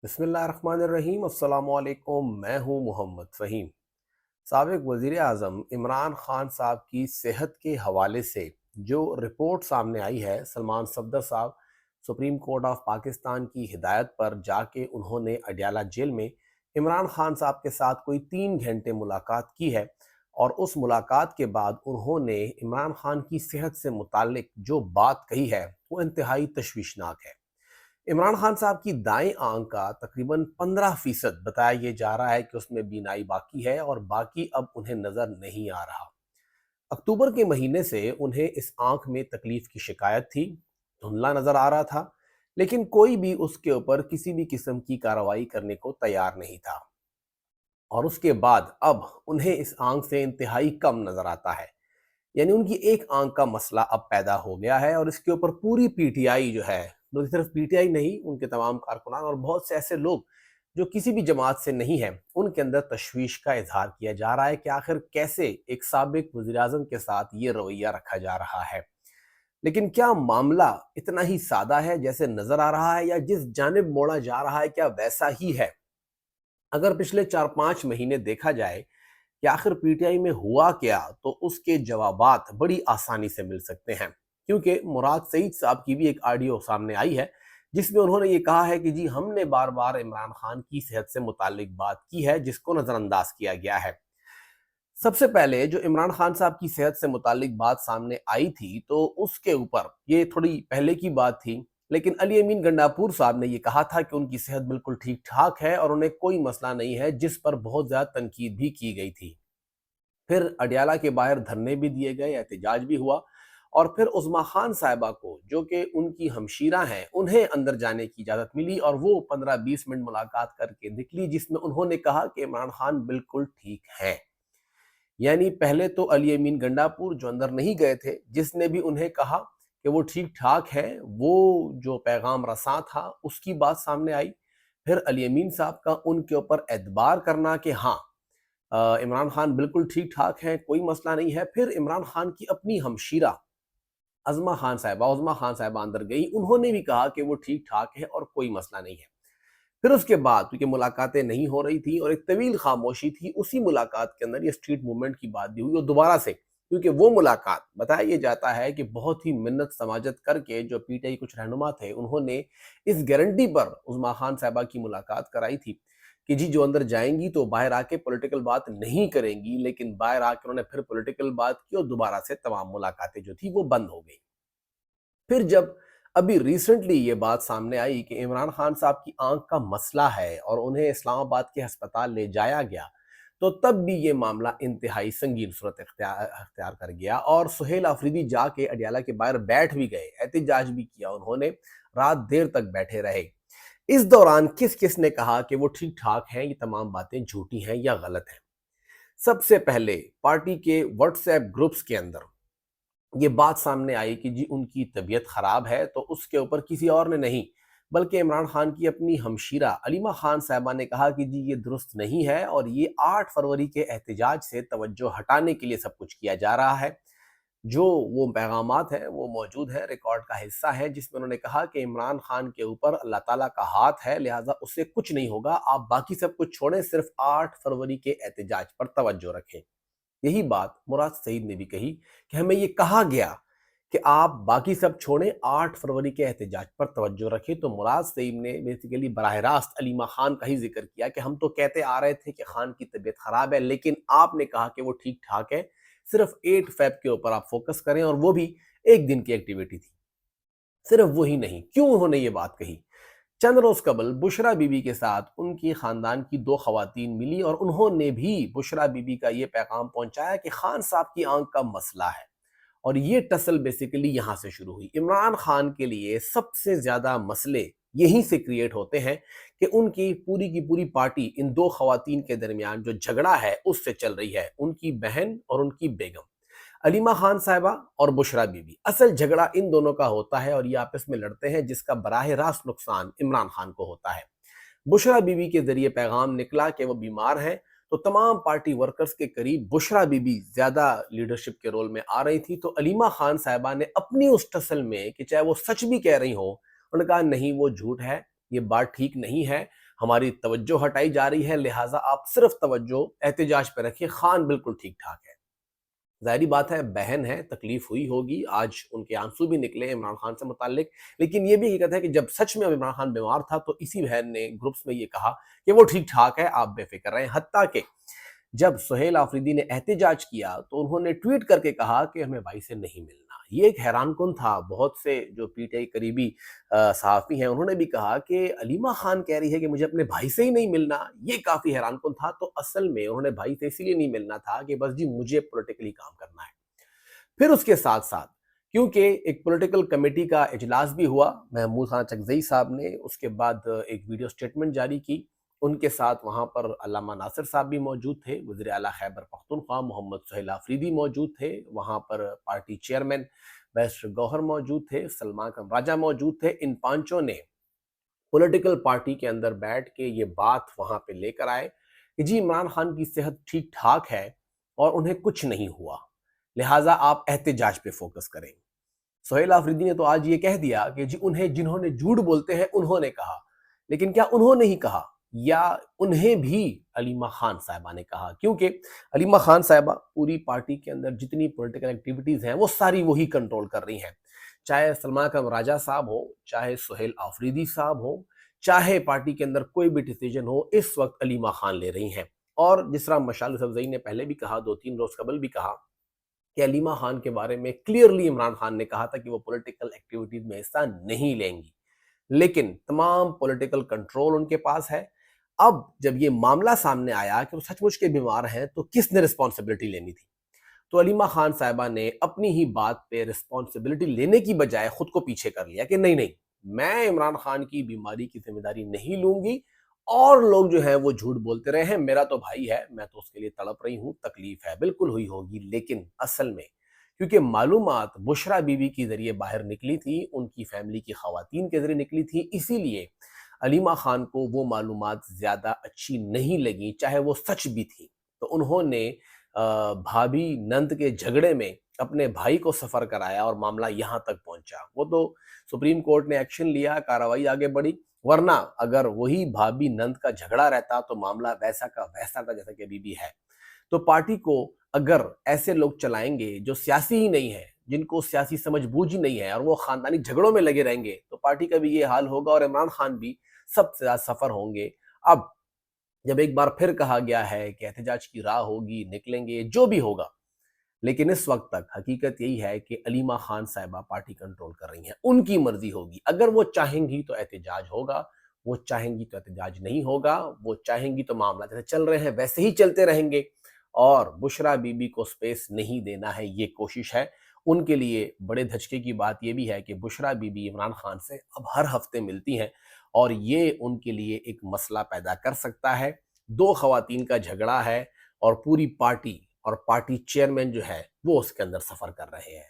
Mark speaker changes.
Speaker 1: बिस्मिल्लाहिर्रहमानिर्रहीम। अस्सलाम वालेकुम। मैं हूँ मोहम्मद फ़हीम। साबिक़ वज़ीर आज़म इमरान ख़ान साहब की सेहत के हवाले से जो रिपोर्ट सामने आई है, सलमान सफ़दर साहब सुप्रीम कोर्ट ऑफ पाकिस्तान की हिदायत पर जाके उन्होंने अडयाला जेल में इमरान ख़ान साहब के साथ कोई 3 घंटे मुलाकात की है। और उस मुलाकात के बाद उन्होंने इमरान ख़ान की सेहत से मुताल्लिक जो बात कही है वो इंतहाई तशवीशनाक है। इमरान खान साहब की दाएं आंख का तकरीबन 15% बताया ये जा रहा है कि उसमें बीनाई बाकी है और बाकी अब उन्हें नजर नहीं आ रहा। अक्टूबर के महीने से उन्हें इस आंख में तकलीफ की शिकायत थी, धुंधला नजर आ रहा था, लेकिन कोई भी उसके ऊपर किसी भी किस्म की कार्रवाई करने को तैयार नहीं था। और उसके बाद अब उन्हें इस आंख से इंतहाई कम नजर आता है। यानी उनकी एक आंख का मसला अब पैदा हो गया है और इसके ऊपर पूरी पीटीआई जो है, बल्कि सिर्फ पीटीआई नहीं, उनके तमाम कारकुनान और बहुत से ऐसे लोग जो किसी भी जमात से नहीं है, उनके अंदर तशवीश का इजहार किया जा रहा है कि आखिर कैसे एक साबिक वज़ीर आज़म के साथ ये रवैया रखा जा रहा है। लेकिन क्या मामला इतना ही सादा है जैसे नजर आ रहा है, या जिस जानिब मोड़ा जा रहा है क्या वैसा ही है? अगर पिछले 4-5 महीने देखा जाए कि आखिर पीटीआई में हुआ क्या, तो उसके जवाबात बड़ी आसानी से मिल सकते हैं। क्योंकि मुराद सईद साहब की भी एक ऑडियो सामने आई है जिसमें उन्होंने ये कहा है कि जी हमने बार बार इमरान खान की सेहत से मुतालिक बात की है जिसको नजरअंदाज किया गया है। सबसे पहले जो इमरान खान साहब की सेहत से मुतालिक बात सामने आई थी, तो उसके ऊपर ये थोड़ी पहले की बात थी, लेकिन अली अमीन गंडापुर साहब ने ये कहा था कि उनकी सेहत बिल्कुल ठीक ठाक है और उन्हें कोई मसला नहीं है, जिस पर बहुत ज्यादा तनकीद भी की गई थी। फिर अडयाला के बाहर धरने भी दिए गए, एहतजाज भी हुआ, और फिर उज़्मा खान साहिबा को, जो कि उनकी हमशीरा हैं, उन्हें अंदर जाने की इजाज़त मिली और वो 15-20 मिनट मुलाकात करके निकली, जिसमें उन्होंने कहा कि इमरान खान बिल्कुल ठीक हैं। यानी पहले तो अली अमीन गंडापुर जो अंदर नहीं गए थे, जिसने भी उन्हें कहा कि वो ठीक ठाक हैं, वो जो पैगाम रसां था उसकी बात सामने आई। फिर अली अमीन साहब का उनके ऊपर एतबार करना कि हाँ, इमरान खान बिल्कुल ठीक ठाक हैं, कोई मसला नहीं है। फिर इमरान खान की अपनी हमशीरा उज़्मा खान साहिबा अंदर गई, उन्होंने भी कहा कि वो ठीक ठाक है और कोई मसला नहीं है। फिर उसके बाद क्योंकि मुलाकातें नहीं हो रही थी और एक तवील खामोशी थी, उसी मुलाकात के अंदर ये स्ट्रीट मूवमेंट की बात भी हुई और दोबारा से, क्योंकि वो मुलाकात बताया ये जाता है कि बहुत ही मिन्नत समाजत करके जो पीटीआई कुछ रहनुमा थे, उन्होंने इस गारंटी पर उज़्मा खान साहिबा की मुलाकात कराई थी कि जी जो अंदर जाएंगी तो बाहर आके पॉलिटिकल बात नहीं करेंगी, लेकिन बाहर आके उन्होंने फिर पॉलिटिकल बात की और दोबारा से तमाम मुलाकातें जो थी वो बंद हो गई। फिर जब अभी रिसेंटली ये बात सामने आई कि इमरान खान साहब की आंख का मसला है और उन्हें इस्लामाबाद के अस्पताल ले जाया गया, तो तब भी ये मामला इंतहाई संगीन सूरत अख्तियार अख्तियार कर गया और सुहेल अफरीदी जाके अडयाला के बाहर बैठ भी गए, एहतजाज भी किया उन्होंने, रात देर तक बैठे रहे। इस दौरान किस किस ने कहा कि वो ठीक ठाक हैं, ये तमाम बातें झूठी हैं या गलत हैं? सबसे पहले पार्टी के व्हाट्सएप ग्रुप्स के अंदर ये बात सामने आई कि जी उनकी तबीयत खराब है, तो उसके ऊपर किसी और ने नहीं, बल्कि इमरान खान की अपनी हमशीरा अलीमा खान साहबा ने कहा कि जी ये दुरुस्त नहीं है और ये 8 फरवरी के एहतजाज से तवज्जो हटाने के लिए सब कुछ किया जा रहा है। जो वो पैगामात हैं वो मौजूद हैं, रिकॉर्ड का हिस्सा है, जिसमें उन्होंने कहा कि इमरान खान के ऊपर अल्लाह ताला का हाथ है, लिहाजा उससे कुछ नहीं होगा, आप बाकी सब कुछ छोड़ें, सिर्फ 8 फरवरी के एहतजाज पर तवज्जो रखें। यही बात मुराद सईद ने भी कही कि हमें ये कहा गया कि आप बाकी सब छोड़ें, 8 फरवरी के एहतजाज पर तवज्जो रखें। तो मुराद सईद ने बेसिकली बराह रास्त अलीमा खान का ही जिक्र किया कि हम तो कहते आ रहे थे कि खान की तबीयत खराब है, लेकिन आपने कहा कि वो ठीक ठाक है, सिर्फ 8 फेब के ऊपर आप फोकस करें, और वो भी एक दिन की एक्टिविटी थी। सिर्फ वही नहीं, क्यों उन्होंने ये बात कही? चंद रोज कबल बुशरा बीबी के साथ उनकी खानदान की 2 खवातीन मिली और उन्होंने भी बुशरा बीबी का ये पैगाम पहुंचाया कि खान साहब की आंख का मसला है। और ये टसल बेसिकली यहां से शुरू हुई। इमरान खान के लिए सबसे ज्यादा मसले यहीं से क्रिएट होते हैं कि उनकी की पूरी पार्टी इन 2 खवातीन के दरमियान जो झगड़ा है उससे चल रही है, उनकी बहन और उनकी बेगम अलीमा खान साहिबा और बुशरा बीबी। असल झगड़ा इन दोनों का होता है और ये आपस में लड़ते हैं, जिसका बराह रास्त नुकसान इमरान खान को होता है। बुशरा बीबी के जरिए पैगाम निकला कि वो बीमार हैं, तो तमाम पार्टी वर्कर्स के करीब बुशरा बीबी ज्यादा लीडरशिप के रोल में आ रही थी। तो अलीमा खान साहिबा ने अपनी उस टसल में कि चाहे वो सच भी कह रही हो, उन्होंने कहा नहीं वो झूठ है, ये बात ठीक नहीं है, ہماری توجہ ہٹائی جا رہی ہے، لہٰذا آپ صرف توجہ احتجاج پہ رکھیں، خان بالکل ٹھیک ٹھاک ہے۔ ظاہری بات ہے، بہن ہے، تکلیف ہوئی ہوگی، آج ان کے آنسو بھی نکلے عمران خان سے متعلق، لیکن یہ بھی حقیقت ہے کہ جب سچ میں عمران خان بیمار تھا تو اسی بہن نے گروپس میں یہ کہا کہ وہ ٹھیک ٹھاک ہے، آپ بے فکر رہیں۔ حتیٰ کہ جب سہیل آفریدی نے احتجاج کیا تو انہوں نے ٹویٹ کر کے کہا کہ ہمیں بھائی سے نہیں ملنا۔ یہ ایک حیران کن تھا، بہت سے جو پی ٹی آئی قریبی صحافی ہیں انہوں نے بھی کہا کہ علیمہ خان کہہ رہی ہے کہ مجھے اپنے بھائی سے ہی نہیں ملنا، یہ کافی حیران کن تھا۔ تو اصل میں انہوں نے بھائی سے اسی لیے نہیں ملنا تھا کہ بس جی مجھے پولیٹیکلی کام کرنا ہے۔ پھر اس کے ساتھ ساتھ کیونکہ ایک پولیٹیکل کمیٹی کا اجلاس بھی ہوا، محمود خان چکزئی صاحب نے اس کے بعد ایک ویڈیو سٹیٹمنٹ جاری کی، ان کے ساتھ وہاں پر علامہ ناصر صاحب بھی موجود تھے، وزیر اعلیٰ خیبر پختونخوا محمد سہیل آفریدی موجود تھے، وہاں پر پارٹی چیئرمین بیرسٹر گوہر موجود تھے، سلما اکرم راجہ موجود تھے۔ ان پانچوں نے پولیٹیکل پارٹی کے اندر بیٹھ کے یہ بات وہاں پہ لے کر آئے کہ جی عمران خان کی صحت ٹھیک ٹھاک ہے اور انہیں کچھ نہیں ہوا، لہٰذا آپ احتجاج پہ فوکس کریں۔ سہیل آفریدی نے تو آج یہ کہہ دیا کہ جی جنہوں نے جھوٹ بولتے ہیں انہوں نے کہا، لیکن کیا انہوں نے ہی کہا یا انہیں بھی علیمہ خان صاحبہ نے کہا؟ کیونکہ علیمہ خان صاحبہ پوری پارٹی کے اندر جتنی پولیٹیکل ایکٹیویٹیز ہیں وہ ساری وہی کنٹرول کر رہی ہیں، چاہے سلما اکرم راجہ صاحب ہو، چاہے سہیل آفریدی صاحب ہو، چاہے پارٹی کے اندر کوئی بھی ڈیسیجن ہو، اس وقت علیمہ خان لے رہی ہیں۔ اور جس طرح مشال یوسفزئی نے پہلے بھی کہا، 2-3 روز قبل بھی کہا کہ علیمہ خان کے بارے میں کلیئرلی عمران خان نے کہا تھا کہ وہ پولیٹیکل ایکٹیویٹیز میں حصہ نہیں لیں گی، لیکن تمام پولیٹیکل کنٹرول ان کے پاس ہے۔ اب جب یہ معاملہ سامنے آیا کہ وہ سچ مچ کے بیمار ہیں تو کس نے رسپانسبلٹی لینی تھی؟ تو علیمہ خان صاحبہ نے اپنی ہی بات پہ رسپانسبلٹی لینے کی بجائے خود کو پیچھے کر لیا کہ نہیں، میں عمران خان کی بیماری کی ذمہ داری نہیں لوں گی، اور لوگ جو ہیں وہ جھوٹ بولتے رہے ہیں، میرا تو بھائی ہے، میں تو اس کے لیے تڑپ رہی ہوں، تکلیف ہے، بالکل ہوئی ہوگی، لیکن اصل میں کیونکہ معلومات بشرا بی بی کے ذریعے باہر نکلی تھی، ان کی فیملی کی خواتین کے ذریعے نکلی تھی، اسی لیے علیمہ خان کو وہ معلومات زیادہ اچھی نہیں لگی، چاہے وہ سچ بھی تھی۔ تو انہوں نے بھابھی نند کے جھگڑے میں اپنے بھائی کو سفر کرایا اور معاملہ یہاں تک پہنچا۔ وہ تو سپریم کورٹ نے ایکشن لیا، کارروائی آگے بڑھی، ورنہ اگر وہی بھابھی نند کا جھگڑا رہتا تو معاملہ ویسا کا ویسا تھا جیسا کہ ابھی بھی ہے۔ تو پارٹی کو اگر ایسے لوگ چلائیں گے جو سیاسی ہی نہیں ہیں، جن کو سیاسی سمجھ بوجھ ہی نہیں ہے، اور وہ خاندانی جھگڑوں میں لگے رہیں گے، تو پارٹی کا بھی یہ حال ہوگا اور عمران خان بھی سب سے زیادہ سفر ہوں گے۔ اب جب ایک بار پھر کہا گیا ہے کہ احتجاج کی راہ ہوگی، نکلیں گے، جو بھی ہوگا، لیکن اس وقت تک حقیقت یہی ہے کہ علیمہ خان صاحبہ پارٹی کنٹرول کر رہی ہیں، ان کی مرضی ہوگی، اگر وہ چاہیں گی تو احتجاج ہوگا، وہ چاہیں گی تو احتجاج نہیں ہوگا، وہ چاہیں گی تو معاملہ جیسے چل رہے ہیں ویسے ہی چلتے رہیں گے، اور بشرا بی بی کو سپیس نہیں دینا ہے، یہ کوشش ہے ان کے لیے۔ بڑے دھچکے کی بات یہ بھی ہے کہ بشرا بی بی عمران خان سے اب ہر ہفتے ملتی ہیں، اور یہ ان کے لیے ایک مسئلہ پیدا کر سکتا ہے۔ 2 خواتین کا جھگڑا ہے اور پوری پارٹی اور پارٹی چیئرمین جو ہے وہ اس کے اندر سفر کر رہے ہیں۔